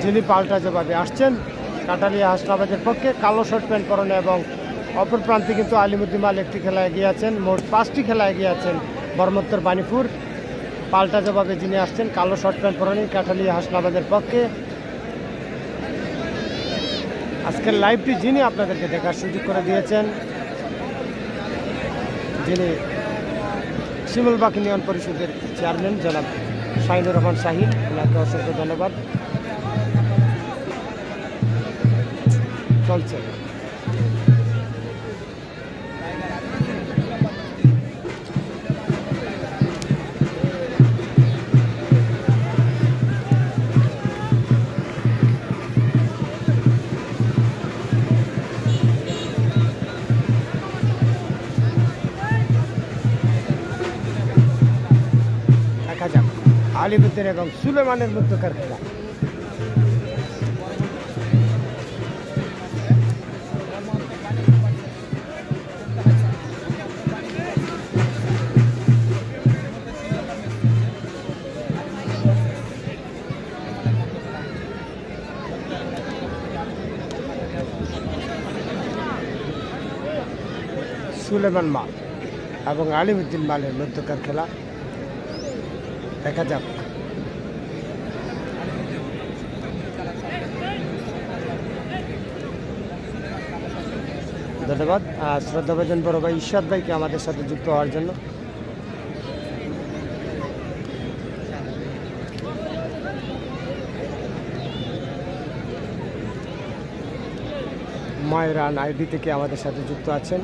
যিনি পাল্টা জবাবে আসছেন কাটালিয়া হাসনাবাদের পক্ষে কালো শর্ট প্যান্ট পরনে, এবং অপর প্রান্তে কিন্তু আলিমুদ্দিন মাল একটি খেলা এগিয়ে আছেন, মোট 5টি খেলা এগিয়ে আছেন বর্মত্তর বাণীপুর। পাল্টা জবাবে যিনি আসছেন কালো শর্ট প্যান্ট পরনে কাটালিয়া হাসনাবাদের পক্ষে। আজকের লাইভটি যিনি আপনাদেরকে দেখার সুযোগ করে দিয়েছেন, যিনি শিমুলবাগ ইউনিয়ন পরিষদের চেয়ারম্যান জনাব শাহিনুর রহমান শাহিদ, ওনাকে অসংখ্য ধন্যবাদ। চলছে দেখা যাক আলিমুদ্দিন এবং সুলেমানের মধ্যকার খেলা। সুলেমান মাল এবং আলিমুদ্দিন মালের মধ্যকার খেলা, দেখা যাক। ধন্যবাদ শ্রদ্ধাভাজন বড় ভাই ঈশ্বর ভাইকে আমাদের সাথে যুক্ত হওয়ার জন্য। মায়রান আইডি থেকে আমাদের সাথে যুক্ত আছেন।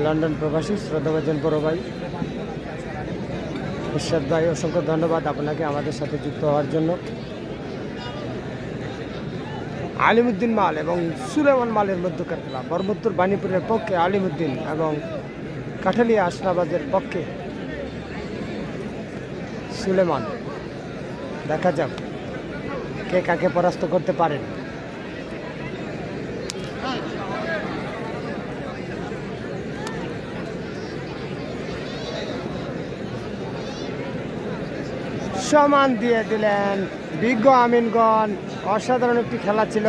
লন্ডন প্রবাসী শ্রদ্ধাভাজন বড় ভাই ঈশ্বর ভাই, অসংখ্য ধন্যবাদ আপনাকে আমাদের সাথে যুক্ত হওয়ার জন্য। আলিমুদ্দিন মাল এবং সুলেমান মালের মধ্যকার খেলা, বর্মত্তর বাণীপুরের পক্ষে আলিমুদ্দিন এবং কাঠালিয়া হাসনাবাদের পক্ষে সুলেমান। দেখা যাক কে কাকে পরাস্ত করতে পারেন। সমান দিয়ে দিলেন বিজ্ঞ আমিনগণ। অসাধারণ একটি খেলা ছিল।